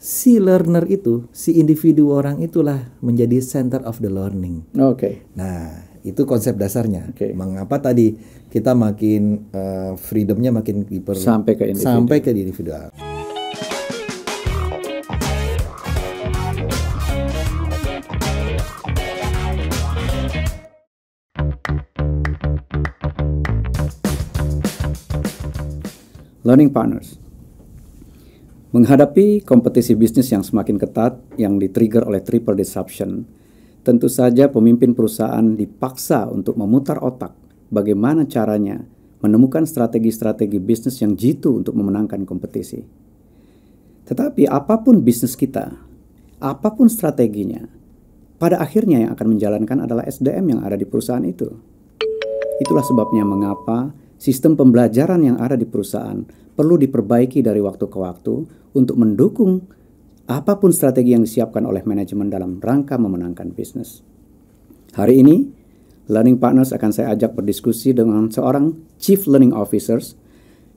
si learner itu, si individu orang itulah menjadi center of the learning. Oke. Nah, itu konsep dasarnya. Oke. Mengapa tadi kita makin freedomnya makin Sampai ke individual. Learning partners. Menghadapi kompetisi bisnis yang semakin ketat yang di-trigger oleh triple disruption, tentu saja pemimpin perusahaan dipaksa untuk memutar otak bagaimana caranya menemukan strategi-strategi bisnis yang jitu untuk memenangkan kompetisi. Tetapi apapun bisnis kita, apapun strateginya, pada akhirnya yang akan menjalankan adalah SDM yang ada di perusahaan itu. Itulah sebabnya mengapa sistem pembelajaran yang ada di perusahaan perlu diperbaiki dari waktu ke waktu untuk mendukung apapun strategi yang disiapkan oleh manajemen dalam rangka memenangkan bisnis. Hari ini, Learning Partners akan saya ajak berdiskusi dengan seorang Chief Learning Officers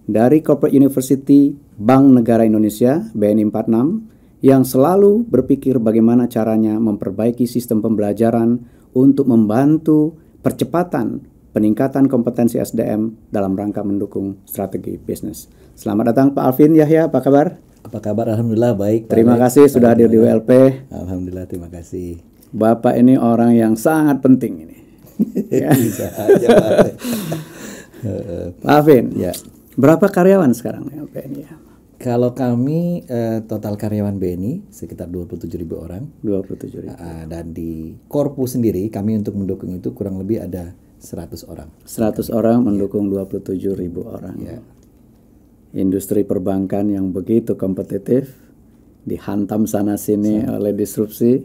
dari Corporate University Bank Negara Indonesia, BNI 46, yang selalu berpikir bagaimana caranya memperbaiki sistem pembelajaran untuk membantu percepatan peningkatan kompetensi SDM dalam rangka mendukung strategi bisnis. Selamat datang Pak Alvin Yahya, apa kabar? Apa kabar? Alhamdulillah baik. Terima kasih sudah hadir di WLP. Alhamdulillah, terima kasih. Bapak ini orang yang sangat penting ini. Ya. Bisa aja, Pak Alvin, ya. Berapa karyawan sekarang ya BNI? Kalau kami total karyawan BNI sekitar 27.000 orang. 27.000. Dan di Korpu sendiri kami untuk mendukung itu kurang lebih ada 100 orang. 100 orang mendukung 27.000 orang. Ya. Industri perbankan yang begitu kompetitif, dihantam sana-sini oleh disrupsi.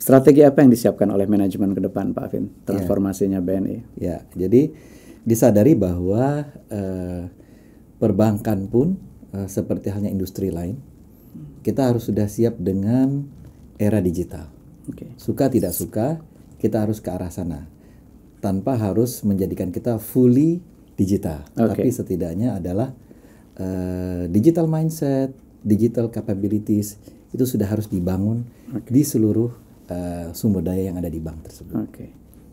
Strategi apa yang disiapkan oleh manajemen ke depan, Pak Alvin? Transformasinya BNI. Ya, jadi disadari bahwa perbankan pun seperti halnya industri lain, kita harus sudah siap dengan era digital. Suka tidak suka, kita harus ke arah sana. Tanpa harus menjadikan kita fully digital. Tapi setidaknya adalah digital mindset, digital capabilities, itu sudah harus dibangun di seluruh sumber daya yang ada di bank tersebut.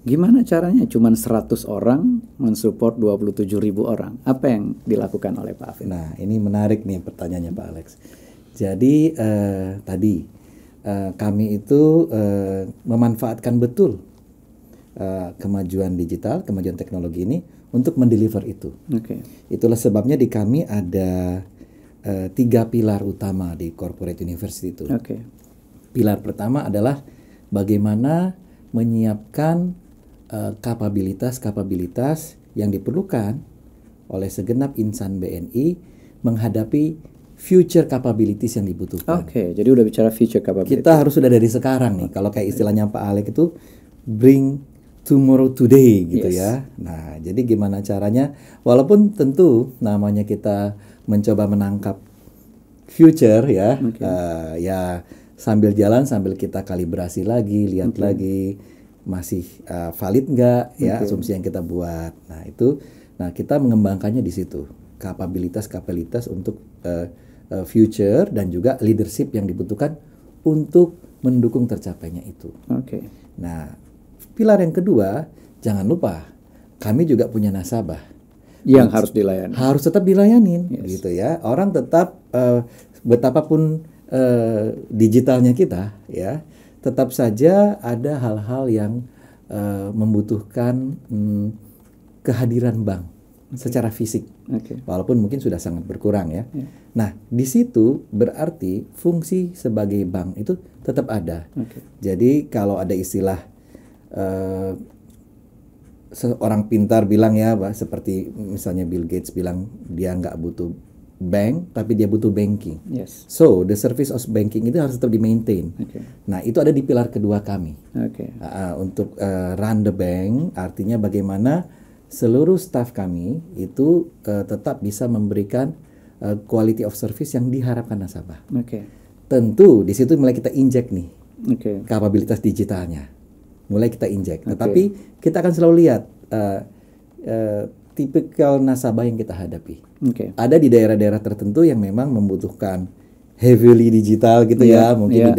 Gimana caranya cuman 100 orang mensupport 27.000 orang? Apa yang dilakukan oleh Pak Alvin? Nah, ini menarik nih pertanyaannya Pak Alex. Jadi tadi kami itu memanfaatkan betul kemajuan digital, kemajuan teknologi ini untuk mendeliver itu. Itulah sebabnya di kami ada 3 pilar utama di Corporate University itu. Pilar pertama adalah bagaimana menyiapkan kapabilitas-kapabilitas yang diperlukan oleh segenap insan BNI menghadapi future capabilities yang dibutuhkan. Jadi udah bicara future capabilities. Kita harus sudah dari sekarang nih. Kalau kayak istilahnya Pak Alek itu bring tomorrow today gitu ya. Nah, jadi gimana caranya? Walaupun tentu namanya kita mencoba menangkap future ya, ya sambil jalan sambil kita kalibrasi lagi, lihat lagi masih valid nggak ya asumsi yang kita buat. Nah itu, kita mengembangkannya di situ, kapabilitas untuk future dan juga leadership yang dibutuhkan untuk mendukung tercapainya itu. Nah, pilar yang kedua, jangan lupa kami juga punya nasabah yang harus dilayani. Harus tetap dilayanin, gitu ya. Orang tetap betapapun digitalnya kita, ya, tetap saja ada hal-hal yang membutuhkan kehadiran bank secara fisik, walaupun mungkin sudah sangat berkurang ya. Nah, di situ berarti fungsi sebagai bank itu tetap ada. Jadi kalau ada istilah seorang pintar bilang ya, seperti misalnya Bill Gates bilang dia nggak butuh bank, tapi dia butuh banking. So, the service of banking itu harus tetap di-maintain. Nah, itu ada di pilar kedua kami. Untuk run the bank, artinya bagaimana seluruh staff kami itu tetap bisa memberikan quality of service yang diharapkan nasabah. Tentu di situ mulai kita injek nih kapabilitas digitalnya, mulai kita injek. Tetapi kita akan selalu lihat tipikal nasabah yang kita hadapi. Ada di daerah-daerah tertentu yang memang membutuhkan heavily digital gitu Iya, ya, mungkin iya, di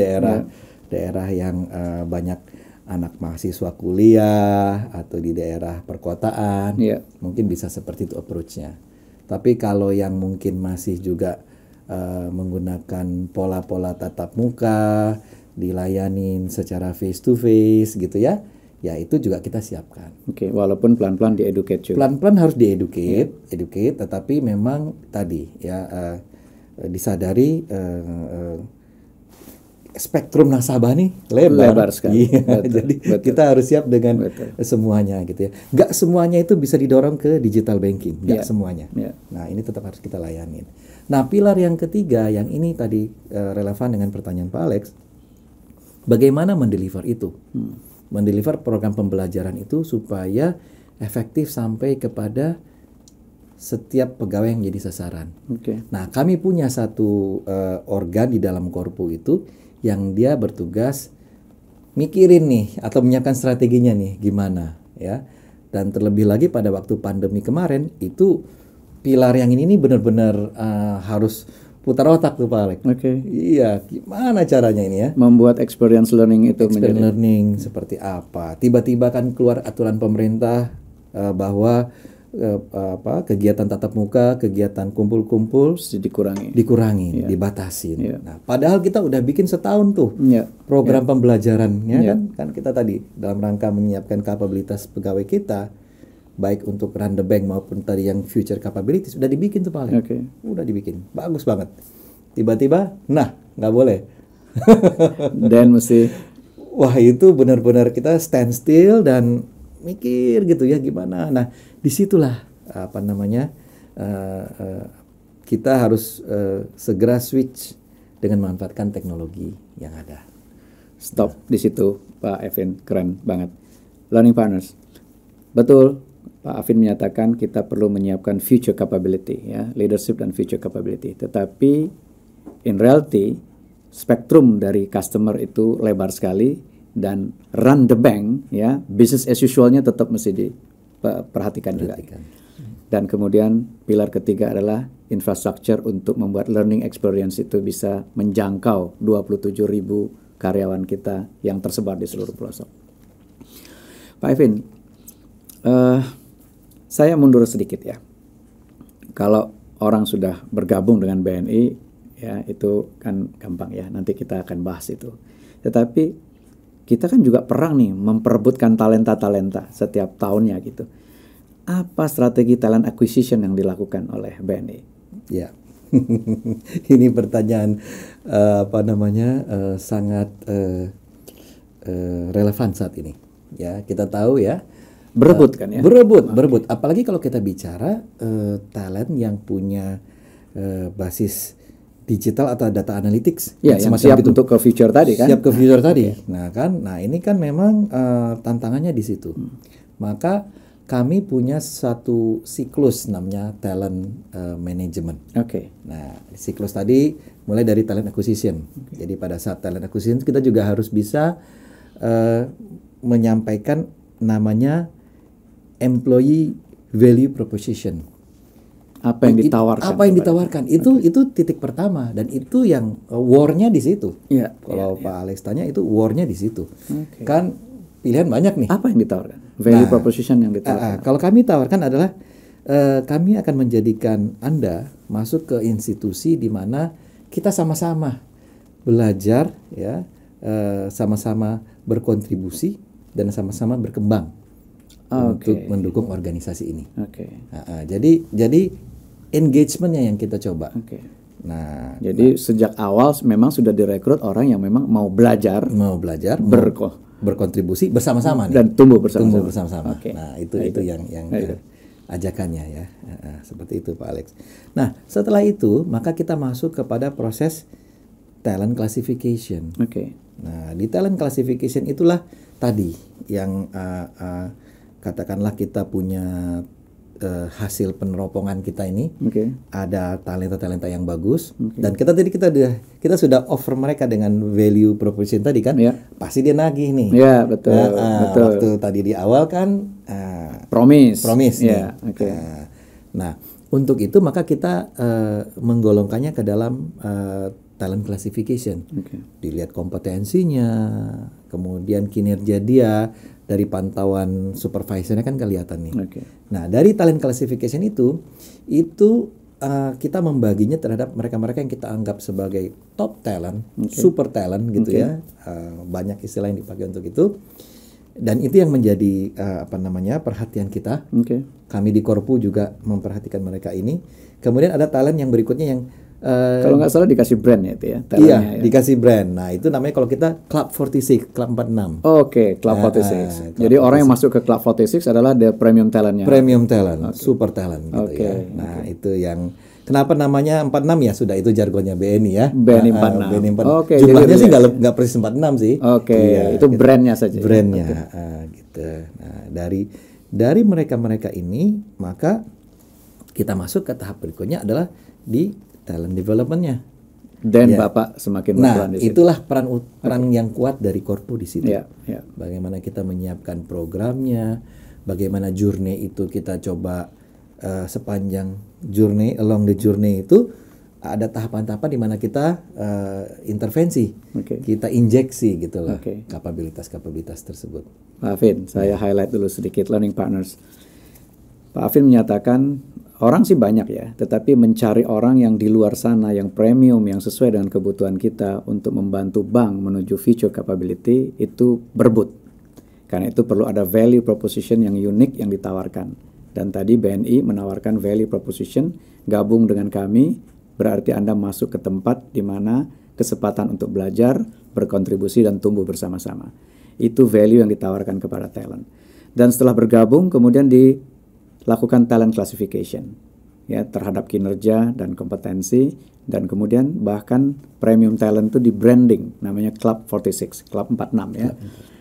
daerah yang banyak anak mahasiswa kuliah atau di daerah perkotaan, Iya. mungkin bisa seperti itu approach-nya. Tapi kalau yang mungkin masih juga menggunakan pola-pola tatap muka, dilayanin secara face to face gitu ya, ya itu juga kita siapkan. Oke, walaupun pelan-pelan di-educate juga. Pelan-pelan harus educate, tetapi memang tadi ya disadari spektrum nasabah nih lebar sekali. Iya, Betul, jadi betul. kita harus siap dengan Betul. semuanya gitu ya. Nggak semuanya itu bisa didorong ke digital banking, nggak Iya. semuanya. Iya. Nah ini tetap harus kita layanin. Nah pilar yang ketiga yang ini tadi relevan dengan pertanyaan Pak Alex, bagaimana mendeliver itu? Mendeliver program pembelajaran itu supaya efektif sampai kepada setiap pegawai yang jadi sasaran. Oke. Nah, kami punya satu organ di dalam Korpu itu yang dia bertugas mikirin nih atau menyiapkan strateginya nih gimana ya. Dan terlebih lagi pada waktu pandemi kemarin itu pilar yang ini nih benar-benar harus putar otak tuh Pak Alex. Oke. Iya, gimana caranya ini ya? Membuat experience learning itu Experience learning seperti apa? Tiba-tiba kan keluar aturan pemerintah bahwa kegiatan tatap muka, kegiatan kumpul-kumpul dikurangi. dibatasin. Iya. Nah, padahal kita udah bikin setahun tuh Iya. program pembelajarannya Iya. kan kita tadi dalam rangka menyiapkan kapabilitas pegawai kita baik untuk run the bank maupun tadi yang future capabilities udah dibikin tuh Pak Alex. Oke. Udah dibikin, bagus banget. Tiba-tiba, nah nggak boleh. Dan mesti Wah itu benar-benar kita stand still dan mikir gitu ya gimana. Nah disitulah kita harus segera switch dengan memanfaatkan teknologi yang ada. stop di situ, Pak Evin. Keren banget. Learning partners. Betul, Pak Afin menyatakan kita perlu menyiapkan future capability, ya, leadership dan future capability. Tetapi in reality, spektrum dari customer itu lebar sekali dan run the bank, ya, business as usual-nya tetap mesti diperhatikan juga. Dan kemudian pilar ketiga adalah infrastructure untuk membuat learning experience itu bisa menjangkau 27.000 karyawan kita yang tersebar di seluruh pelosok. Pak Evin, saya mundur sedikit ya. Kalau orang sudah bergabung dengan BNI, ya itu kan gampang ya. Nanti kita akan bahas itu. Tetapi kita kan juga perang nih memperebutkan talenta-talenta setiap tahunnya gitu. Apa strategi talent acquisition yang dilakukan oleh BNI? Ya, ini pertanyaan sangat relevan saat ini. Ya, kita tahu ya. Berebut kan ya? Berebut. Apalagi kalau kita bicara talent yang punya basis digital atau data analytics. Ya, yang siap gitu. Untuk ke future tadi kan? Siap ke future tadi. Okay. Nah ini kan memang tantangannya di situ. Maka kami punya satu siklus namanya talent management. Oke. Nah, siklus tadi mulai dari talent acquisition. Jadi pada saat talent acquisition kita juga harus bisa menyampaikan namanya employee value proposition. Apa yang ditawarkan? Apa yang ditawarkan? Itu titik pertama dan itu yang war-nya di situ. Yeah, Kalau Pak Alex tanya itu war-nya di situ. Okay. Kan pilihan banyak nih. Apa yang ditawarkan? Value proposition yang ditawarkan. Kalau kami tawarkan adalah kami akan menjadikan Anda masuk ke institusi di mana kita sama-sama belajar, ya, sama-sama berkontribusi dan sama-sama berkembang untuk mendukung organisasi ini. Jadi engagementnya yang kita coba. Nah, jadi sejak awal memang sudah direkrut orang yang memang mau belajar, berkontribusi bersama-sama nih. Dan tumbuh bersama-sama. Okay. Nah, itu yang ajakannya ya. Seperti itu Pak Alex. Nah, setelah itu maka kita masuk kepada proses talent classification. Nah, di talent classification itulah tadi yang katakanlah kita punya hasil peneropongan kita ini, ada talenta-talenta yang bagus, dan kita sudah offer mereka dengan value proposition tadi kan, pasti dia nagih nih. Betul. Waktu tadi di awal kan promise. Nah, untuk itu maka kita menggolongkannya ke dalam talent classification. Oke. Dilihat kompetensinya, kemudian kinerja dia, dari pantauan supervisornya kan kelihatan nih. Oke. Nah, dari talent classification itu kita membaginya terhadap mereka-mereka yang kita anggap sebagai top talent, super talent gitu ya. Banyak istilah yang dipakai untuk itu. Dan itu yang menjadi perhatian kita. Oke. Kami di Korpu juga memperhatikan mereka ini. Kemudian ada talent yang berikutnya yang kalau nggak salah dikasih brand ya itu ya. iya, talentnya ya. dikasih brand. Nah, itu namanya kalau kita Club 46, Club 46. Oke, Club 46. Jadi orang yang masuk ke Club 46 adalah the premium talentnya. Premium talent, super talent gitu ya. Nah, itu yang kenapa namanya 46 ya, sudah itu jargonnya BNI ya. BNI 46. BNI 46. Oke, jumlahnya jadi sih nggak persis 46 sih. Oke, Iya, itu brandnya saja. brandnya gitu. Nah, dari mereka-mereka ini maka kita masuk ke tahap berikutnya adalah di talent development-nya. Dan Bapak semakin berperan di situ. Itulah peran yang kuat dari Korpu di situ. Ya. Bagaimana kita menyiapkan programnya, bagaimana journey itu kita coba sepanjang journey, along the journey itu ada tahapan-tahapan di mana kita intervensi, kita injeksi gitu loh kapabilitas tersebut. Pak Afin, saya highlight dulu sedikit learning partners. Pak Afin menyatakan orang sih banyak ya, tetapi mencari orang yang di luar sana, yang premium, yang sesuai dengan kebutuhan kita untuk membantu bank menuju future capability itu berebut. Karena itu perlu ada value proposition yang unik yang ditawarkan. Dan tadi BNI menawarkan value proposition, gabung dengan kami, berarti Anda masuk ke tempat di mana kesempatan untuk belajar, berkontribusi, dan tumbuh bersama-sama. Itu value yang ditawarkan kepada talent. Dan setelah bergabung, kemudian lakukan talent classification ya terhadap kinerja dan kompetensi, dan kemudian bahkan premium talent itu di branding namanya Club 46, Club 46 ya.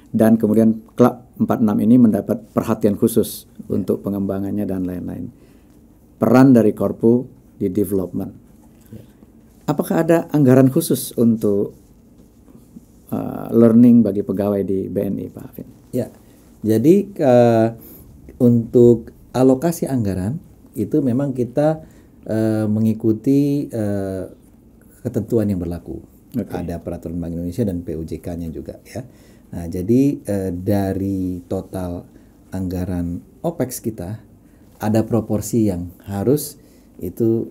Dan kemudian Club 46 ini mendapat perhatian khusus untuk pengembangannya dan lain-lain. Peran dari Korpu di development. Apakah ada anggaran khusus untuk learning bagi pegawai di BNI, Pak Afin? Ya. Jadi untuk alokasi anggaran itu memang kita mengikuti ketentuan yang berlaku. Ada peraturan Bank Indonesia dan PUJK-nya juga ya. Nah, jadi dari total anggaran OPEX kita ada proporsi yang harus itu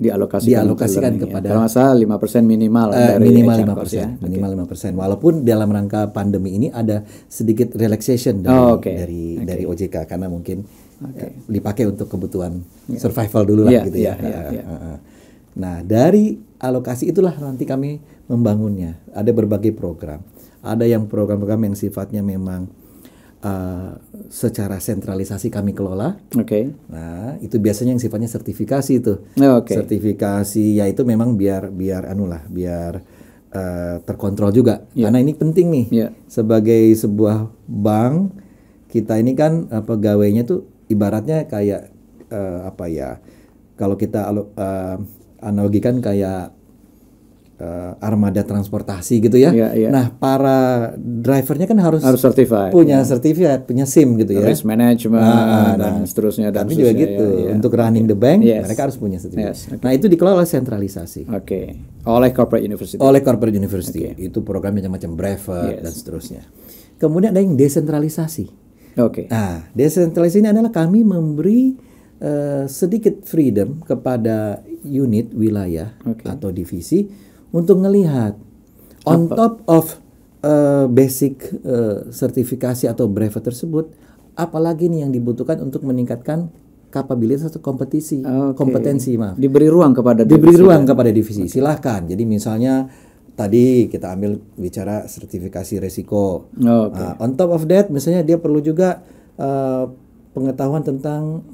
dialokasikan kepada kalau nggak salah 5% minimal dari minimal HR 5%, cost ya. minimal 5%. Walaupun dalam rangka pandemi ini ada sedikit relaxation dari OJK karena mungkin dipakai untuk kebutuhan survival dulu lah gitu ya. Nah, dari alokasi itulah nanti kami membangunnya. Ada berbagai program. Ada yang program-program yang sifatnya memang secara sentralisasi kami kelola. Nah, itu biasanya yang sifatnya sertifikasi itu. Sertifikasi ya itu memang biar terkontrol juga. Karena ini penting nih. Sebagai sebuah bank, kita ini kan pegawainya tuh ibaratnya kayak kalau kita analogikan kayak armada transportasi gitu ya. Nah, para drivernya kan harus certified, punya sertifikat, punya SIM gitu ya. Risk management dan seterusnya. Tapi juga gitu. Untuk running the bank, mereka harus punya sertifikat. Nah, itu dikelola sentralisasi. Oleh corporate university. Itu programnya macam-macam brevet dan seterusnya. Kemudian ada yang desentralisasi. Nah, desentralisasi ini adalah kami memberi sedikit freedom kepada unit wilayah atau divisi untuk melihat on top of basic sertifikasi atau brevet tersebut, apalagi nih yang dibutuhkan untuk meningkatkan kapabilitas atau kompetensi. Diberi ruang kepada divisi. Silahkan. Jadi misalnya tadi kita ambil bicara sertifikasi resiko. On top of that, misalnya dia perlu juga pengetahuan tentang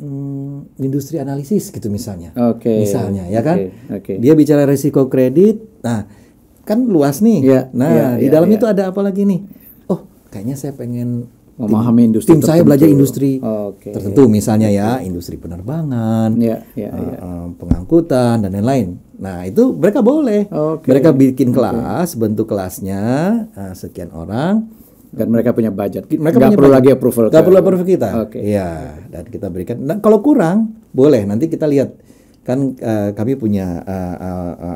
industri analisis gitu misalnya. Misalnya ya kan. Dia bicara resiko kredit. Nah, kan luas nih. Di dalamnya itu ada apa lagi nih? Oh, kayaknya saya pengen memahami industri tertentu. Saya belajar industri tertentu misalnya ya, industri penerbangan, pengangkutan dan lain-lain. Nah, itu mereka boleh. Mereka bikin kelas, bentuk kelasnya sekian orang. Dan mereka punya budget. Mereka perlu lagi approval. Nggak perlu approval kita. Iya, dan kita berikan. Nah, kalau kurang, boleh. Nanti kita lihat kan kami punya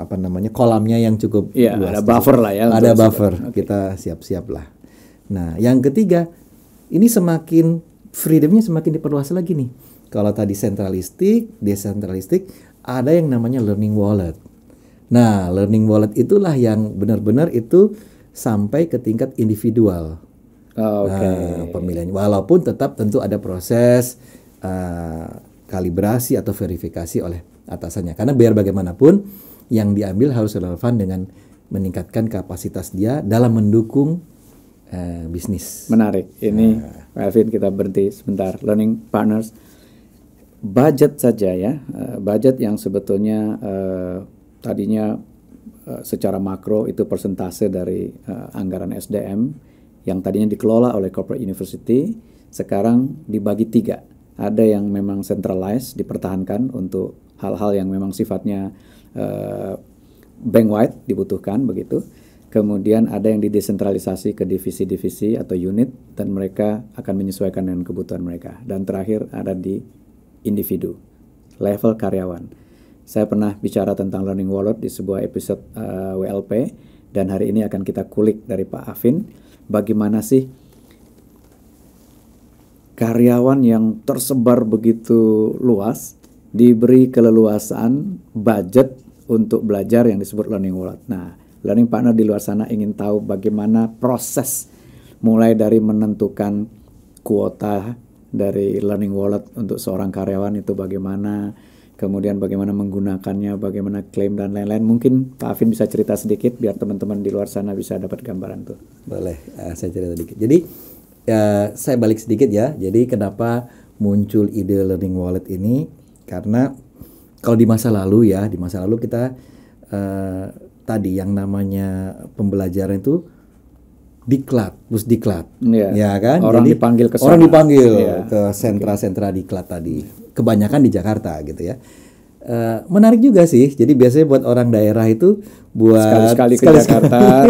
apa namanya kolamnya yang cukup Iya, luas. ada buffer lah ya. Ada untuk buffer, kita siap-siap lah. Nah, yang ketiga, ini semakin freedomnya semakin diperluas lagi nih. Kalau tadi sentralistik, desentralistik, ada yang namanya learning wallet. Nah, learning wallet itulah yang benar-benar itu sampai ke tingkat individual. Pemilihan. Walaupun tetap tentu ada proses kalibrasi atau verifikasi oleh atasannya. Karena biar bagaimanapun yang diambil harus relevan dengan meningkatkan kapasitas dia dalam mendukung bisnis. Menarik. Ini Pak Alvin, kita berhenti sebentar. Learning partners, budget saja ya, budget yang sebetulnya tadinya secara makro itu persentase dari anggaran SDM yang tadinya dikelola oleh corporate university, sekarang dibagi 3. Ada yang memang centralized, dipertahankan untuk hal-hal yang memang sifatnya bank wide dibutuhkan begitu. Kemudian ada yang didesentralisasi ke divisi-divisi atau unit dan mereka akan menyesuaikan dengan kebutuhan mereka. Dan terakhir ada di individu, level karyawan. Saya pernah bicara tentang learning wallet di sebuah episode WLP dan hari ini akan kita kulik dari Pak Afin bagaimana sih karyawan yang tersebar begitu luas diberi keleluasaan budget untuk belajar yang disebut learning wallet. Nah, learning partner di luar sana ingin tahu bagaimana proses mulai dari menentukan kuota dari learning wallet untuk seorang karyawan itu bagaimana, kemudian bagaimana menggunakannya, bagaimana klaim dan lain-lain. Mungkin Pak Afin bisa cerita sedikit biar teman-teman di luar sana bisa dapat gambaran tuh. Boleh, saya cerita sedikit. Jadi saya balik sedikit ya. Jadi kenapa muncul ide learning wallet ini? Karena kalau di masa lalu ya, di masa lalu kita tadi yang namanya pembelajaran itu diklat, pusdiklat, ya kan? Orang jadi dipanggil ke sana. Orang dipanggil ke sentra-sentra diklat tadi. Kebanyakan di Jakarta gitu ya. Menarik juga sih. Jadi biasanya buat orang daerah itu buat sekali-sekali ke Jakarta,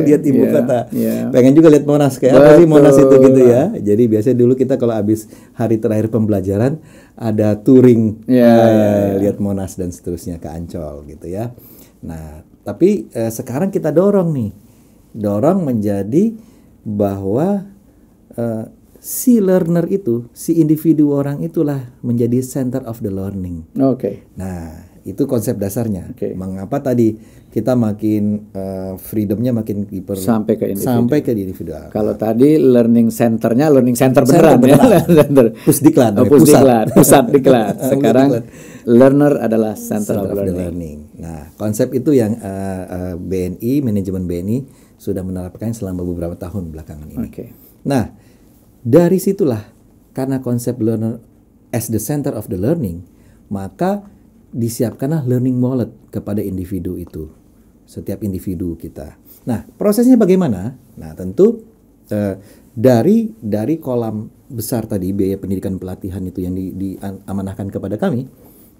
lihat ibu kota. Pengen juga lihat Monas kayak apa sih Monas itu gitu ya. Jadi biasanya dulu kita kalau habis hari terakhir pembelajaran ada touring lihat Monas dan seterusnya ke Ancol gitu ya. Nah, tapi sekarang kita dorong menjadi bahwa si learner itu, si individu orang itulah menjadi center of the learning. Nah, itu konsep dasarnya. Mengapa tadi kita makin freedomnya makin sampai ke individual. Kalau tadi learning centernya learning center beneran. Pusdiklat, pusat diklat. Sekarang learner adalah center of the learning. Nah, konsep itu yang BNI, manajemen BNI sudah menerapkan selama beberapa tahun belakangan ini. Nah, dari situlah karena konsep learner as the center of the learning, maka disiapkanlah learning wallet kepada individu itu, setiap individu kita. Nah, prosesnya bagaimana? Nah, tentu dari kolam besar tadi biaya pendidikan pelatihan itu yang diamanahkan kepada kami,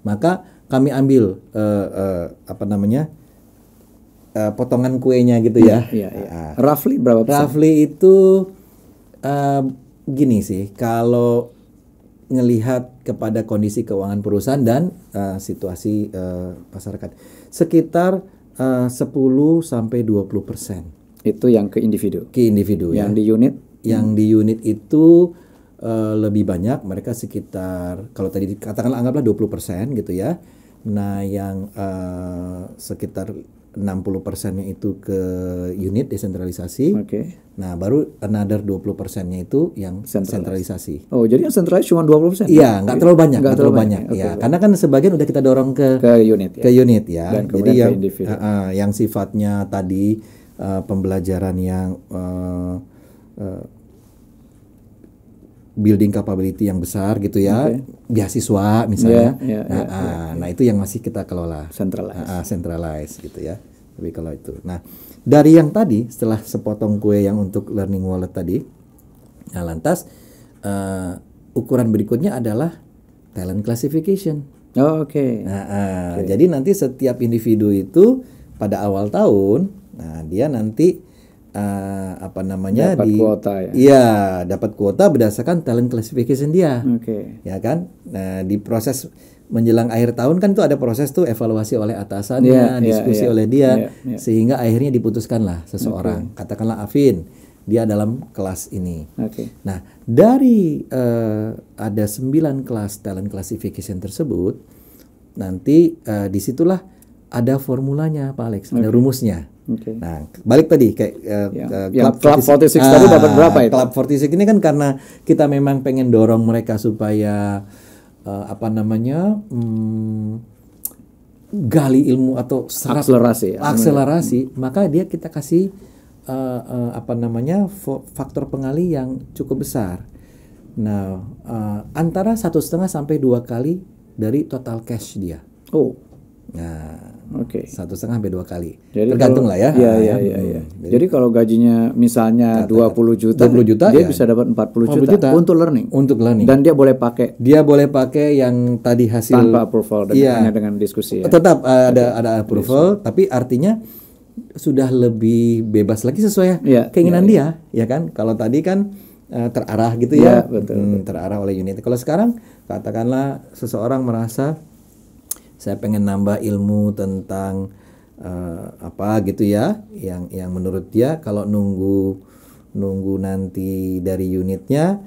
maka kami ambil potongan kuenya gitu ya. Roughly berapa persen? Roughly itu gini sih, kalau ngelihat kepada kondisi keuangan perusahaan dan situasi masyarakat, sekitar 10-20%. Itu yang ke individu. Yang ya. Di unit? Yang di unit itu lebih banyak, mereka sekitar, kalau tadi katakanlah anggaplah 20% gitu ya. Nah, yang sekitar 60%-nya itu ke unit desentralisasi. Nah, baru another 20%-nya itu yang sentralisasi. Oh, jadi yang sentralisasi cuma 20%? Iya, nggak terlalu banyak. Ya, karena kan sebagian udah kita dorong ke unit. Ke unit ya. Dan jadi yang sifatnya tadi pembelajaran yang building capability yang besar gitu ya, beasiswa misalnya. Nah, itu yang masih kita kelola centralized gitu ya. Tapi kalau itu, nah dari yang tadi setelah sepotong kue yang untuk learning wallet tadi, nah lantas ukuran berikutnya adalah talent classification. Jadi nanti setiap individu itu pada awal tahun, nah dia nanti dapat kuota ya. Iya, dapat kuota berdasarkan talent classification dia. Ya kan? Nah, di proses menjelang akhir tahun kan itu ada proses tuh evaluasi oleh atasannya, diskusi oleh dia, sehingga akhirnya diputuskanlah seseorang. Katakanlah Afin, dia dalam kelas ini. Nah, dari ada 9 kelas talent classification tersebut, nanti disitulah ada formulanya Pak Alex, ada rumusnya. Nah, balik tadi kayak Club 46 tadi dapat berapa itu? Club 46 ini kan karena kita memang pengen dorong mereka supaya gali ilmu atau akselerasi, maka kita kasih faktor pengali yang cukup besar. Nah, antara 1,5 sampai 2 kali dari total cash dia. Nah, 1,5 sampai 2 kali. Jadi tergantung lah ya. Jadi kalau gajinya misalnya 20 juta, dia bisa dapat 40 juta untuk learning. Dan dia boleh pakai. Yang tadi hasil tanpa approval dengan diskusi. Tetap ada approval, tapi artinya sudah lebih bebas lagi sesuai keinginan dia, ya kan? Kalau tadi kan terarah gitu ya, betul. Terarah oleh unit. Kalau sekarang katakanlah seseorang merasa saya pengen nambah ilmu tentang gitu ya, yang menurut dia kalau nunggu nanti dari unitnya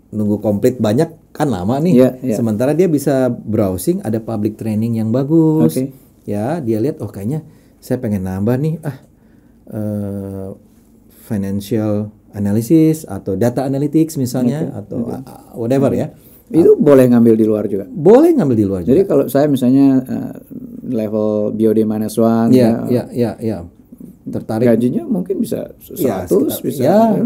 nunggu komplit banyak kan lama nih. Sementara dia bisa browsing, ada public training yang bagus. Ya, dia lihat kayaknya saya pengen nambah nih financial analysis atau data analytics misalnya atau whatever ya. Itu boleh ngambil di luar juga. Jadi kalau saya misalnya level BOD -1 tertarik, gajinya mungkin bisa 100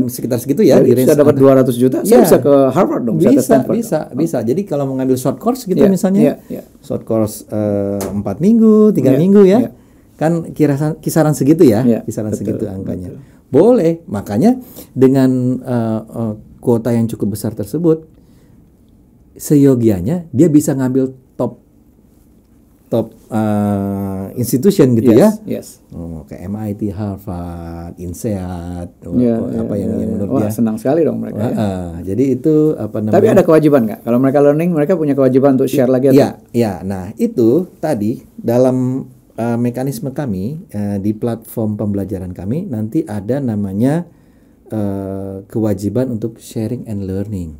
sekitar segitu ya, bisa dapat 200 juta. Saya bisa ke Harvard dong, bisa. Jadi kalau mengambil short course gitu misalnya, short course 4 minggu, 3 minggu ya. Kan kisaran segitu ya, segitu angkanya. Boleh, makanya dengan kuota yang cukup besar tersebut, seyogianya dia bisa ngambil top institution gitu ya. Kayak MIT, Harvard, INSEAD, yang menurut dia. Senang sekali dong mereka. Jadi itu Tapi ada kewajiban nggak? Kalau mereka learning, mereka punya kewajiban untuk share lagi atau? Nah itu tadi dalam mekanisme kami di platform pembelajaran kami nanti ada namanya kewajiban untuk sharing and learning.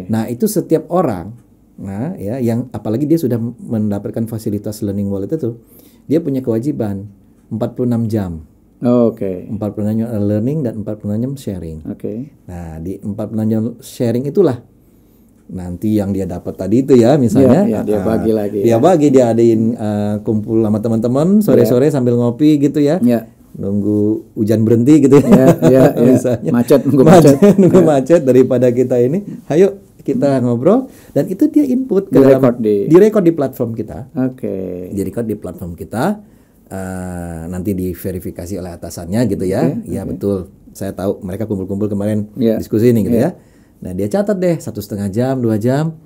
Nah, itu setiap orang, yang apalagi dia sudah mendapatkan fasilitas learning wallet itu, dia punya kewajiban 46 jam. 46 jam learning dan 46 jam sharing. Nah, di 46 jam sharing itulah nanti yang dia dapat tadi itu ya, misalnya dia bagi lagi. Dia adain kumpul sama teman-teman sore-sore sambil ngopi gitu ya. Nunggu hujan berhenti gitu ya. Misalnya nunggu macet daripada kita ini, ayo kita ngobrol, dan itu dia input ke direkod di platform kita. Direkod di platform kita, nanti diverifikasi oleh atasannya gitu ya. Betul, saya tahu mereka kumpul-kumpul kemarin diskusi ini gitu ya. Nah, dia catat deh 1,5 jam, 2 jam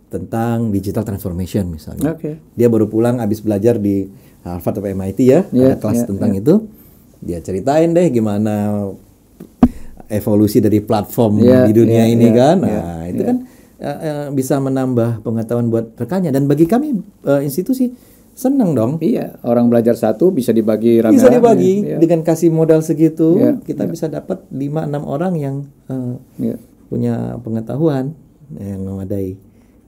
tentang digital transformation misalnya. Dia baru pulang habis belajar di Harvard atau MIT ya, ada kelas tentang itu. Dia ceritain deh gimana evolusi dari platform di dunia ini kan. Nah, itu kan bisa menambah pengetahuan buat rekannya, dan bagi kami institusi senang dong. Orang belajar satu bisa dibagi rame-rame. Bisa dibagi dengan kasih modal segitu, kita bisa dapat 5-6 orang yang punya pengetahuan yang memadai.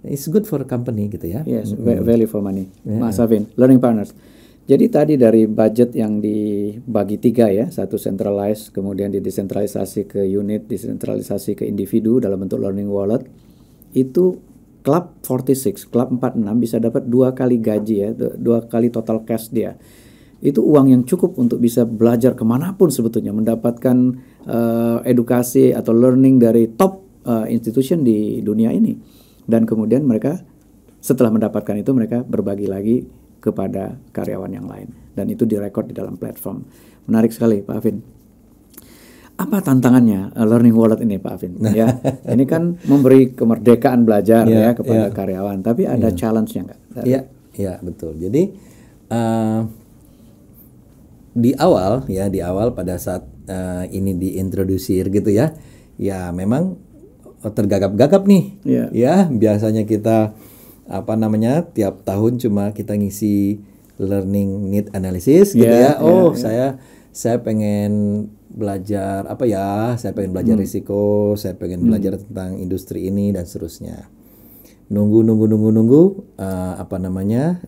It's good for a company gitu ya. Value for money. Mas Afin, learning partners. Jadi tadi dari budget yang dibagi 3 ya, satu centralized, kemudian didesentralisasi ke unit, desentralisasi ke individu dalam bentuk learning wallet. Itu Club 46, Club 46 bisa dapat 2 kali gaji ya, 2 kali total cash dia. Itu uang yang cukup untuk bisa belajar kemanapun sebetulnya, mendapatkan edukasi atau learning dari top institution di dunia ini. Dan kemudian mereka setelah mendapatkan itu, mereka berbagi lagi kepada karyawan yang lain, dan itu direkod di dalam platform. Menarik sekali Pak Afin. Apa tantangannya learning wallet ini Pak Afin? Ini kan memberi kemerdekaan belajar kepada karyawan, tapi ada challenge-nya nggak? Iya betul. Jadi di awal pada saat ini diintrodusir gitu ya memang tergagap-gagap nih. Biasanya kita apa namanya tiap tahun cuma kita ngisi learning need analysis gitu Yeah, ya. Oh, saya pengen belajar apa ya? Saya pengen belajar risiko, saya pengen belajar tentang industri ini dan seterusnya. Nunggu apa namanya?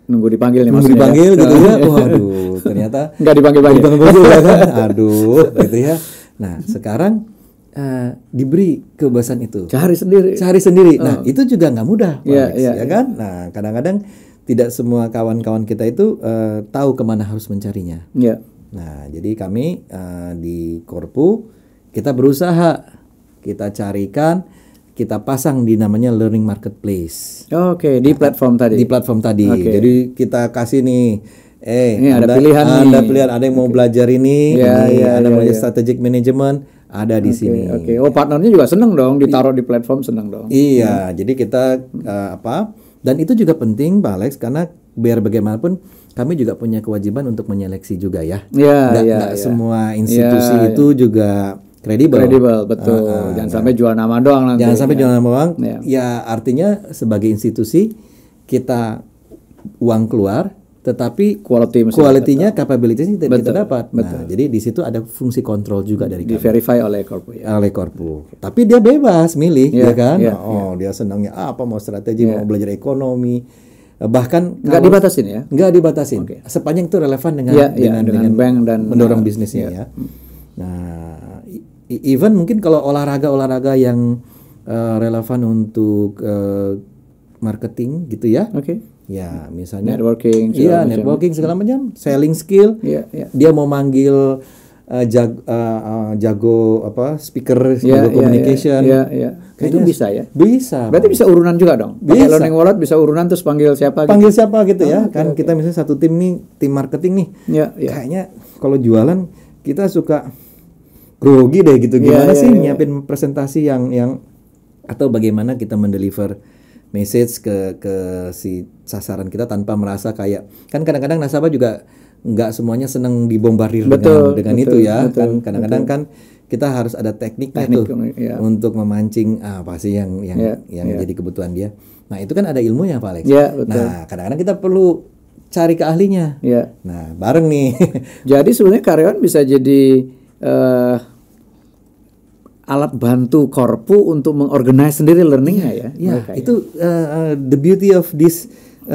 Nunggu dipanggil nih Nunggu maksudnya dipanggil ya. gitu ya. Waduh, ternyata Nggak dipanggil-panggil. ya kan? Aduh, gitu ya. Nah, sekarang diberi kebebasan itu. Cari sendiri. Cari sendiri. Nah, itu juga nggak mudah, Pak Iya, Alex, iya, ya kan? Nah, kadang-kadang tidak semua kawan-kawan kita itu tahu kemana harus mencarinya. Ya. Nah, jadi kami di Korpu kita berusaha kita carikan, kita pasang di namanya Learning Marketplace. Oke, di platform tadi. Di platform tadi. Oke. Jadi kita kasih nih, Ini ada pilihan nih. Ada pilihan, ada yang mau belajar ini, Ya, ini ya, ada ya, mau ya. strategic management, ada di sini. Oke. Oh, partnernya juga seneng dong ditaruh di platform, seneng dong. Iya, jadi kita dan itu juga penting, Pak Alex, karena biar bagaimanapun kami juga punya kewajiban untuk menyeleksi juga ya. Iya, Nggak semua institusi itu juga kredibel. Kredibel, betul. Jangan sampai jual nama doang nanti. Jangan sampai jual nama doang. Iya. Ya artinya sebagai institusi kita uang keluar, tetapi Quality mesti quality-nya, capability-nya tidak kita dapat. betul. Nah, jadi di situ ada fungsi kontrol juga dari Di kami. verify oleh Korpu ya. Oleh Korpu. Tapi dia bebas milih, Iya, ya kan? iya, Dia senangnya apa, mau strategi, mau belajar ekonomi. Bahkan Nggak dibatasin ya. nggak dibatasin. Sepanjang itu relevan dengan Iya, dengan bank dan mendorong bisnisnya ya. Nah, even mungkin kalau olahraga yang relevan untuk marketing gitu ya. Oke. Ya, misalnya Networking. iya, networking segala macam, selling skill. Iya, iya. Dia mau manggil jago apa speaker, jago communication. Iya. Itu bisa ya. Bisa. Berarti bisa urunan juga dong. Pakai Bisa. Learning Wallet bisa urunan terus panggil siapa gitu. Panggil siapa gitu ya. Kan kita misalnya satu tim nih, tim marketing nih. Iya, iya. Kayaknya kalau jualan kita suka grogi deh gitu. Gimana sih nyiapin presentasi yang atau bagaimana kita mendeliver message ke si sasaran kita tanpa merasa kayak, kan kadang-kadang nasabah juga nggak semuanya senang dibombardir dengan itu ya. Kan kadang-kadang kan kita harus ada tekniknya tuh untuk memancing apa sih yang jadi kebutuhan dia. Nah, itu kan ada ilmunya, Pak Alex. Iya, betul. Nah, kadang-kadang kita perlu cari ke ahlinya. Iya. Nah, bareng nih. Jadi sebenarnya karyawan bisa jadi alat bantu Korpu untuk mengorganize sendiri learningnya ya. Ya, itu the beauty of this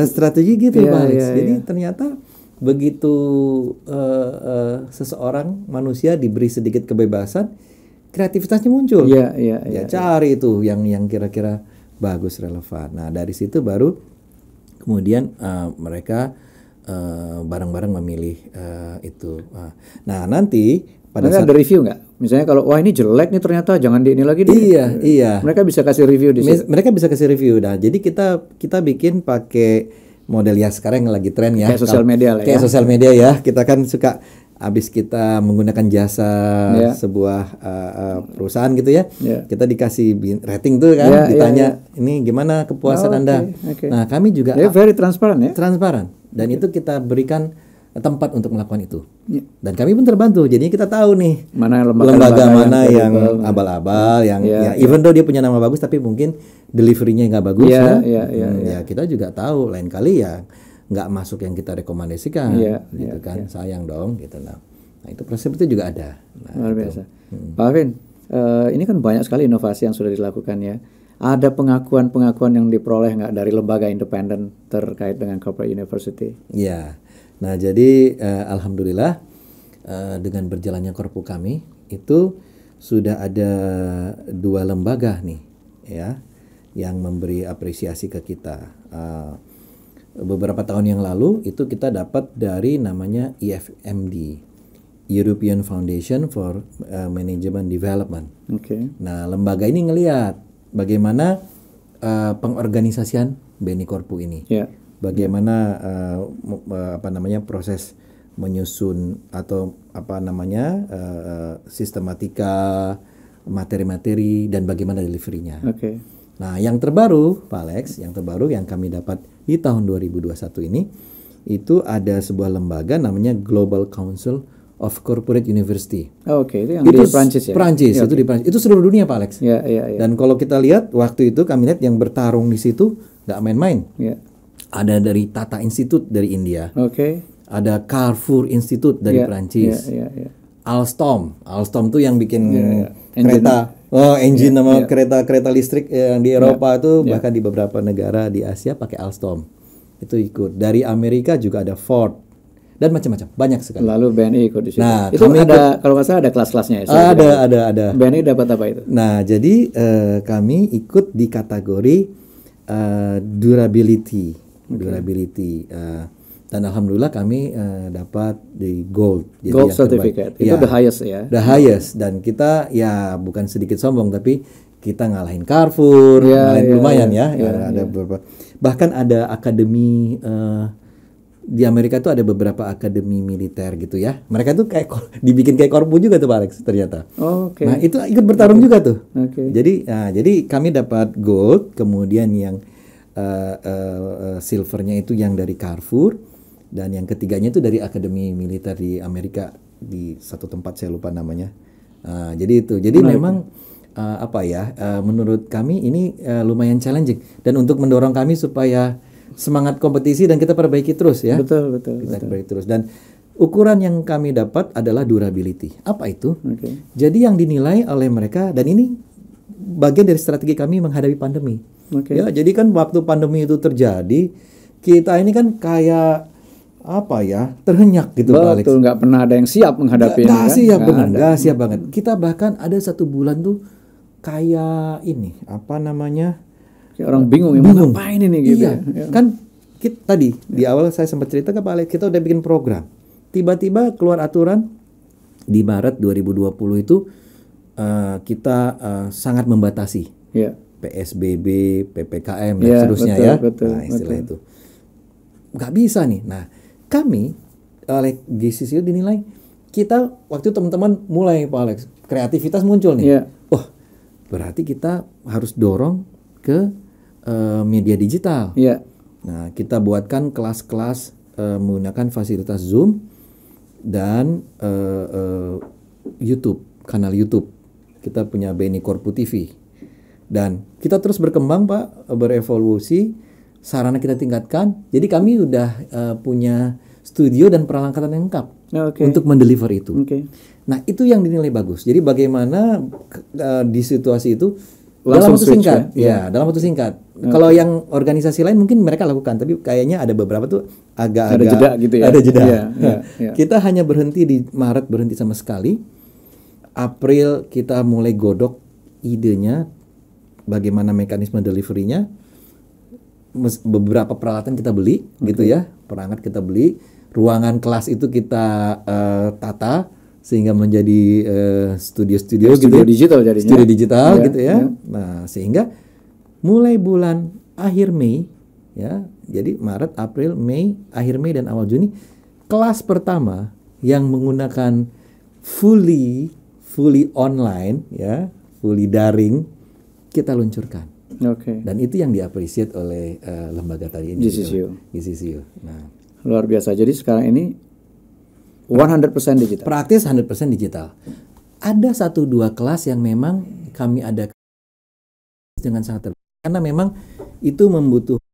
strategi gitu, Pak Alex. Jadi ternyata begitu seseorang manusia diberi sedikit kebebasan, kreativitasnya muncul. Iya. Cari itu yang kira-kira bagus, relevan. Nah, dari situ baru kemudian mereka bareng-bareng memilih itu. Nah, nanti pada saat ada review nggak? Misalnya kalau wah ini jelek nih ternyata jangan di ini lagi deh. Iya. Mereka bisa kasih review di situ. Mereka bisa kasih review. Nah, jadi kita bikin pakai model ya sekarang yang lagi tren ya. Kayak sosial media lah ya. Kayak sosial media ya. Kita kan suka habis kita menggunakan jasa sebuah perusahaan gitu ya. Kita dikasih rating tuh kan, ditanya ini gimana kepuasan Anda. Nah, kami juga very transparan ya. Transparan. Dan itu kita berikan tempat untuk melakukan itu. Dan kami pun terbantu. Jadi kita tahu nih mana lembaga mana yang abal-abal, yang even though dia punya nama bagus tapi mungkin delivery-nya nggak bagus ya kita juga tahu lain kali ya nggak masuk yang kita rekomendasikan gitu kan. Sayang dong gitu. Nah, itu proses itu juga ada. Luar biasa. Pak Alvin, ini kan banyak sekali inovasi yang sudah dilakukan ya. Ada pengakuan-pengakuan yang diperoleh nggak dari lembaga independen terkait dengan corporate university? Iya. Nah, jadi alhamdulillah dengan berjalannya Korpu kami itu sudah ada 2 lembaga nih ya yang memberi apresiasi ke kita. Beberapa tahun yang lalu itu kita dapat dari namanya EFMD, European Foundation for Management Development. Nah, lembaga ini ngelihat bagaimana pengorganisasian BNI Korpu ini. Bagaimana proses menyusun atau sistematika materi-materi dan bagaimana delivery-nya. Nah, yang terbaru Pak Alex, yang kami dapat di tahun 2021 ini itu ada sebuah lembaga namanya Global Council of Corporate University. Itu yang di Prancis ya. Prancis, itu di Prancis. Itu seluruh dunia Pak Alex. Iya. Dan kalau kita lihat waktu itu kami lihat yang bertarung di situ nggak main-main. Ya. Ada dari Tata Institute dari India, Oke. ada Carrefour Institute dari Ya, Perancis, ya. Alstom tuh yang bikin Ya. kereta, engine Ya, sama ya. kereta listrik yang di Eropa tuh, bahkan di beberapa negara di Asia pakai Alstom, itu ikut. Dari Amerika juga ada Ford dan macam-macam, banyak sekali. Lalu BNI ikut di situ. Nah, Itu kami ada, kalau nggak salah ada kelas-kelasnya ya. Ada. BNI dapat apa itu? Nah, jadi kami ikut di kategori durability. Dan alhamdulillah kami dapat di gold. Jadi Gold yang terbaik. certificate. Itu Ya, the highest ya. the highest. Dan kita ya bukan sedikit sombong, tapi kita ngalahin Carrefour, ngalahin lumayan ya. Ada beberapa. Bahkan ada akademi di Amerika tuh ada beberapa akademi militer gitu ya. Mereka tuh kayak dibikin kayak korpu juga tuh Pak Alex ternyata. Oke. Nah, itu ikut bertarung juga tuh. Oke. Jadi kami dapat gold, kemudian yang silvernya itu yang dari Carrefour, dan yang ketiganya itu dari akademi militer di Amerika di satu tempat saya lupa namanya. Jadi itu. Jadi memang menurut kami ini lumayan challenging, dan untuk mendorong kami supaya semangat kompetisi dan kita perbaiki terus ya. Betul. Kita perbaiki terus, dan ukuran yang kami dapat adalah durability. Apa itu? Oke. Jadi yang dinilai oleh mereka, dan ini bagian dari strategi kami menghadapi pandemi. Oke. Ya, jadi kan waktu pandemi itu terjadi, kita ini kan kayak terhenyak gitu Pak Alex. Betul, nggak pernah ada yang siap menghadapi ini. Nggak siap banget. Kita bahkan ada 1 bulan tuh kayak ini, Kayak orang bingung ya, mau ngapain ini gitu. Iya, kan tadi di awal saya sempat cerita ke Pak Alex, kita udah bikin program. Tiba-tiba keluar aturan di Maret 2020 itu kita sangat membatasi. Iya. PSBB, PPKM dan seterusnya betul, nah, istilah itu. Nggak bisa nih. Nah, kami oleh GCCU dinilai, kita waktu itu teman-teman mulai Pak Alex, kreativitas muncul nih. Iya. Wah, berarti kita harus dorong ke media digital. Iya. Nah, kita buatkan kelas-kelas menggunakan fasilitas Zoom dan YouTube, kanal YouTube. Kita punya BNI Korpu TV. Dan kita terus berkembang Pak, berevolusi, sarana kita tingkatkan. Jadi kami udah punya studio dan peralatan yang lengkap untuk mendeliver itu. Nah, itu yang dinilai bagus. Jadi bagaimana di situasi itu dalam waktu singkat, dalam waktu singkat. Kalau yang organisasi lain mungkin mereka lakukan, tapi kayaknya ada beberapa tuh agak-agak ada jeda gitu ya. Ada jeda. Iya. Kita hanya berhenti di Maret, berhenti sama sekali. April kita mulai godok idenya, bagaimana mekanisme deliverynya. Beberapa peralatan kita beli, gitu ya, perangkat kita beli, ruangan kelas itu kita tata sehingga menjadi studio digital jadinya. Studio digital gitu ya. Nah, sehingga mulai bulan akhir Mei ya. Jadi Maret, April, Mei, akhir Mei dan awal Juni, kelas pertama yang menggunakan fully online ya, fully daring kita luncurkan. Dan itu yang diapresiasi oleh lembaga tadi ini, GCCU. Nah, luar biasa. Jadi sekarang ini 100% digital. Praktis 100% digital. Ada 1-2 kelas yang memang kami ada dengan sangat terbatas, karena memang itu membutuhkan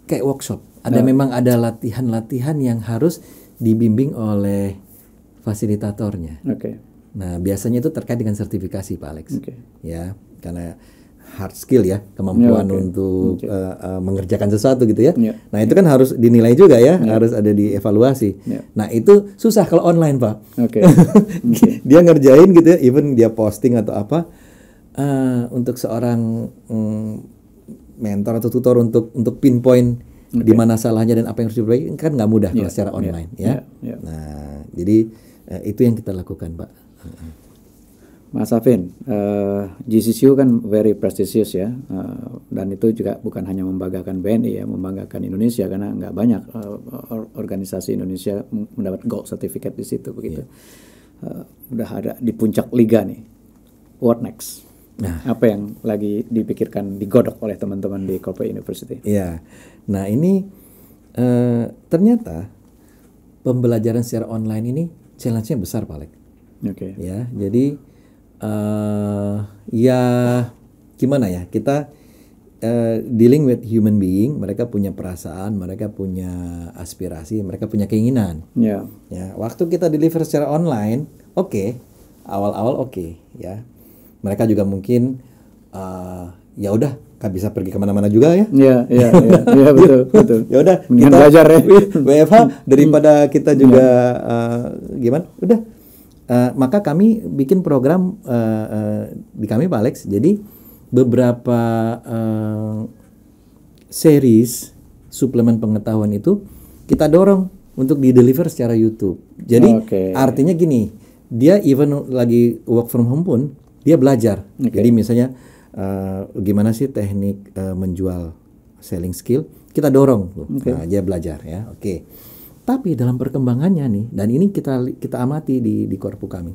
kayak workshop. Memang ada latihan-latihan yang harus dibimbing oleh fasilitatornya. Nah, biasanya itu terkait dengan sertifikasi Pak Alex. Ya, karena hard skill ya, kemampuan untuk mengerjakan sesuatu gitu ya. Nah, itu kan harus dinilai juga ya, harus ada dievaluasi. Nah, itu susah kalau online Pak. Dia ngerjain gitu ya, even dia posting atau apa, untuk seorang mentor atau tutor untuk pinpoint di mana salahnya dan apa yang harus diperbaiki kan nggak mudah kalau secara online ya. Nah, jadi itu yang kita lakukan Pak. Mas Afin, GCCU kan very prestigious ya, dan itu juga bukan hanya membanggakan BNI ya, membanggakan Indonesia karena nggak banyak organisasi Indonesia mendapat gold certificate di situ begitu. Udah ada di puncak liga nih, what next? Nah, apa yang lagi dipikirkan, digodok oleh teman-teman di Corporate University? Iya, nah ini ternyata pembelajaran secara online ini challenge-nya besar Pak Alek. Ya, jadi ya gimana ya, kita dealing with human being, mereka punya perasaan, mereka punya aspirasi, mereka punya keinginan. Ya. Ya, waktu kita deliver secara online, oke, awal-awal oke, ya. Mereka juga mungkin ya udah, nggak bisa pergi kemana-mana juga ya. Iya, betul, betul. Ya udah, Mendingan kita belajar ya. WFH daripada kita juga gimana? Udah. Maka kami bikin program di kami Pak Alex. Jadi beberapa series suplemen pengetahuan itu kita dorong untuk di-deliver secara YouTube. Jadi artinya gini, dia even lagi work from home pun dia belajar. Jadi misalnya gimana sih teknik menjual selling skill, kita dorong. Nah, dia belajar ya. Tapi dalam perkembangannya nih, dan ini kita amati di korpu kami.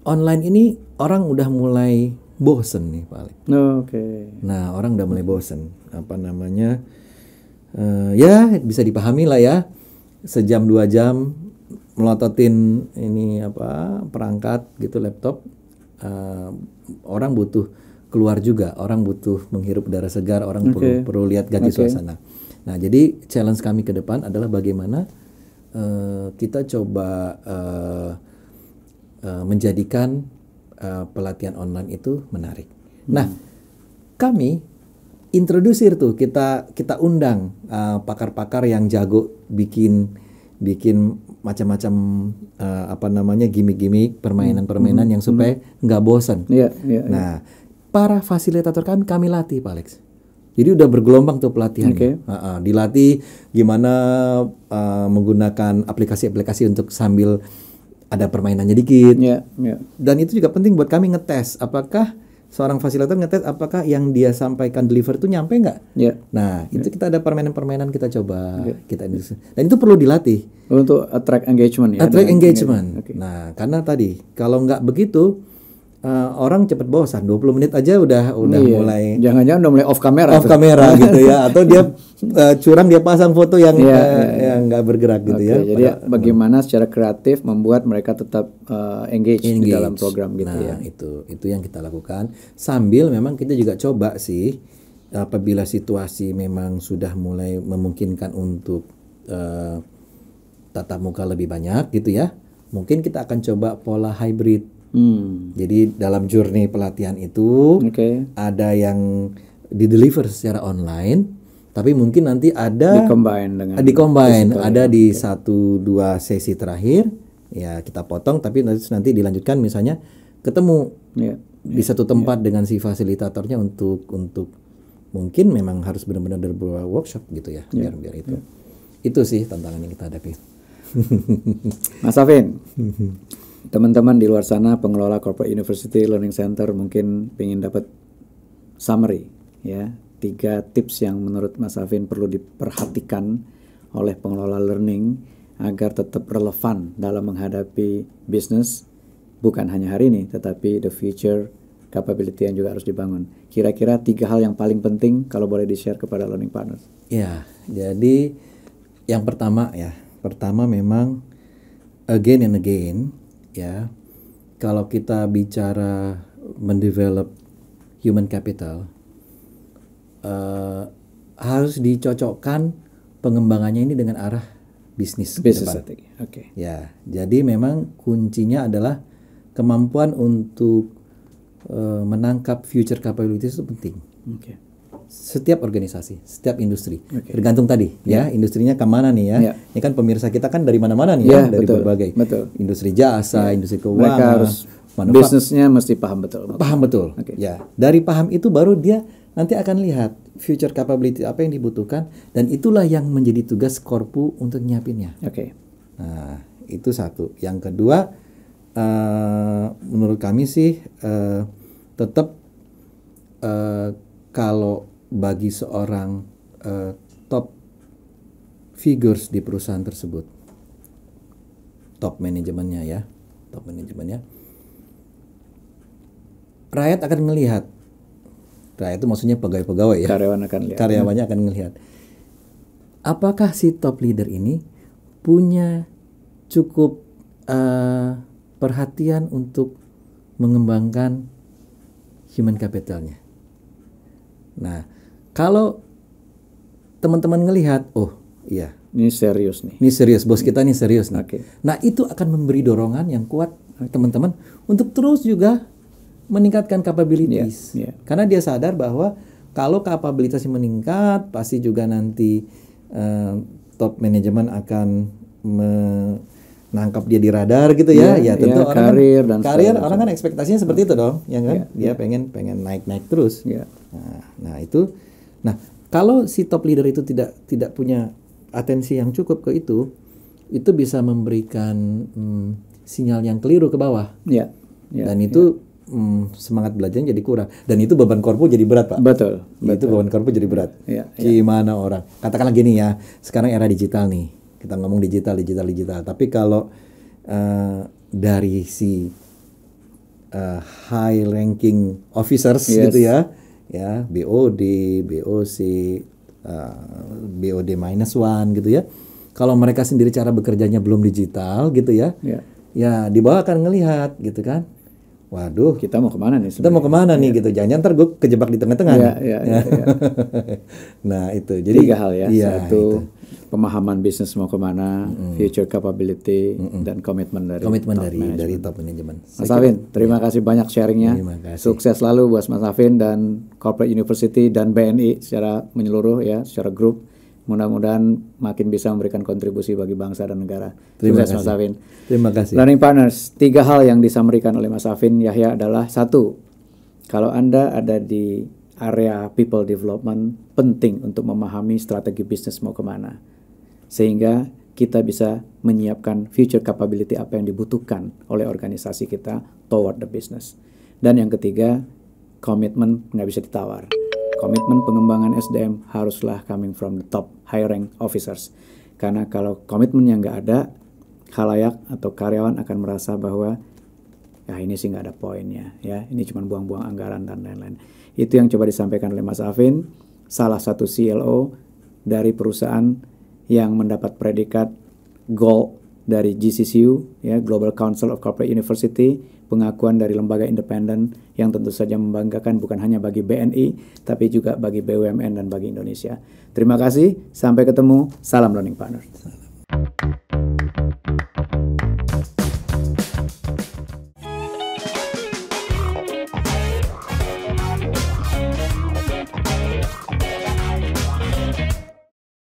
Online ini orang udah mulai bosen nih Pak Alex. Nah, orang udah mulai bosen. Apa namanya? Ya bisa dipahami lah ya. Sejam 2 jam melototin ini perangkat gitu, laptop. Orang butuh keluar juga. Orang butuh menghirup udara segar. Orang perlu lihat ganti suasana. Nah, jadi challenge kami ke depan adalah bagaimana kita coba menjadikan pelatihan online itu menarik. Nah, kami introducer tuh, kita undang pakar-pakar yang jago bikin macam-macam gimmick-gimmick, permainan-permainan yang supaya nggak bosan. Nah, para fasilitator kami latih Pak Alex. Jadi udah bergelombang tuh pelatihan. Dilatih gimana menggunakan aplikasi-aplikasi untuk sambil ada permainannya dikit. Dan itu juga penting buat kami ngetes apakah seorang fasilitator ngetes apakah yang dia sampaikan deliver itu nyampe nggak. Nah, itu kita ada permainan-permainan kita coba kita dan itu perlu dilatih untuk attract engagement ya. Attract engagement. Nah, karena tadi kalau nggak begitu orang cepet bosan, 20 menit aja udah mulai, jangan-jangan udah mulai off kamera gitu ya, atau dia curang, dia pasang foto yang nggak bergerak gitu ya. Jadi bagaimana secara kreatif membuat mereka tetap engage di dalam program gitu. Nah, itu yang kita lakukan sambil memang kita juga coba sih apabila situasi memang sudah mulai memungkinkan untuk tatap muka lebih banyak gitu ya, mungkin kita akan coba pola hybrid. Jadi dalam journey pelatihan itu ada yang di-deliver secara online, tapi mungkin nanti ada di-combine ada di 1-2 sesi terakhir ya kita potong, tapi nanti dilanjutkan misalnya ketemu di satu tempat dengan si fasilitatornya untuk mungkin memang harus benar-benar berbuat workshop gitu ya, biar itu sih tantangan yang kita hadapi. Mas Afin, teman-teman di luar sana pengelola Corporate University Learning Center mungkin pengen dapat summary ya, 3 tips yang menurut Mas Afin perlu diperhatikan oleh pengelola learning agar tetap relevan dalam menghadapi bisnis, bukan hanya hari ini tetapi the future capability yang juga harus dibangun. Kira-kira 3 hal yang paling penting kalau boleh di-share kepada learning partners. Ya, jadi yang pertama memang again and again ya, kalau kita bicara mendevelop human capital, harus dicocokkan pengembangannya ini dengan arah bisnis strategi. Ya, jadi memang kuncinya adalah kemampuan untuk menangkap future capabilities itu penting. Setiap organisasi, setiap industri, tergantung tadi ya industrinya kemana nih ya. Ini kan pemirsa kita kan dari mana-mana nih ya, dari berbagai industri jasa, industri keuangan, mereka harus bisnisnya mesti paham betul. Ya, dari paham itu baru dia nanti akan lihat future capability apa yang dibutuhkan, dan itulah yang menjadi tugas korpu untuk nyiapinnya. Nah, itu satu. Yang kedua, menurut kami sih tetap kalau bagi seorang top figures di perusahaan tersebut, top manajemennya, rakyat akan melihat, rakyat itu maksudnya pegawai-pegawai ya, karyawannya akan melihat apakah si top leader ini punya cukup perhatian untuk mengembangkan human capitalnya. Nah, kalau teman-teman ngelihat, oh iya, Ini serius nih. ini serius, bos kita ini serius nih. Oke. Nah, itu akan memberi dorongan yang kuat teman-teman untuk terus juga meningkatkan capabilities. Iya, iya. Karena dia sadar bahwa kalau kapabilitasnya meningkat, pasti juga nanti top manajemen akan menangkap dia di radar gitu ya. Iya, Ya tentu iya, orang karir kan, dan karir segala orang kan ekspektasinya seperti itu dong, ya kan? Iya, Dia pengen naik terus. Iya. Nah, itu. Nah, kalau si top leader itu tidak punya atensi yang cukup ke itu bisa memberikan sinyal yang keliru ke bawah. Iya. Iya. Dan itu semangat belajarnya jadi kurang. Dan itu beban korpo jadi berat, Pak. Betul. Itu beban korpo jadi berat. Iya, Gimana orang? Katakanlah gini ya, sekarang era digital nih. Kita ngomong digital. Tapi kalau dari si high ranking officers Yes. gitu ya, BOD, BOC, BOD -1 gitu ya. Kalau mereka sendiri cara bekerjanya belum digital gitu ya, Iya. ya di bawah akan ngelihat gitu kan. Waduh, Kita mau kemana nih? kita mau kemana nih gitu. Jangan ntar gue kejebak di tengah-tengah. Iya, nih. iya, iya, iya. Nah itu, jadi Tiga hal ya. Iya, Satu, itu. pemahaman bisnis mau kemana, future capability, dan komitmen dari Komitmen top management. dari top manajemen. Mas Afin, terima kasih banyak sharingnya. Terima kasih. Sukses selalu buat Mas Afin dan Corporate University dan BNI secara menyeluruh ya, secara grup. Mudah-mudahan makin bisa memberikan kontribusi bagi bangsa dan negara. Terima Sukses kasih. Mas Afin. Terima kasih. Learning Partners, 3 hal yang disampaikan oleh Mas Afin Yahya adalah: 1, kalau Anda ada di area people development, penting untuk memahami strategi bisnis mau kemana, sehingga kita bisa menyiapkan future capability apa yang dibutuhkan oleh organisasi kita toward the business. Dan yang ketiga, komitmen nggak bisa ditawar. Komitmen pengembangan SDM haruslah coming from the top hiring officers. Karena kalau komitmennya nggak ada, khalayak atau karyawan akan merasa bahwa ya ini sih nggak ada poinnya, ya ini cuma buang-buang anggaran dan lain-lain. Itu yang coba disampaikan oleh Mas Afin, salah satu CLO dari perusahaan yang mendapat predikat Gold dari GCCU, ya Global Council of Corporate University, pengakuan dari lembaga independen yang tentu saja membanggakan bukan hanya bagi BNI, tapi juga bagi BUMN dan bagi Indonesia. Terima kasih, sampai ketemu, salam Learning Partners.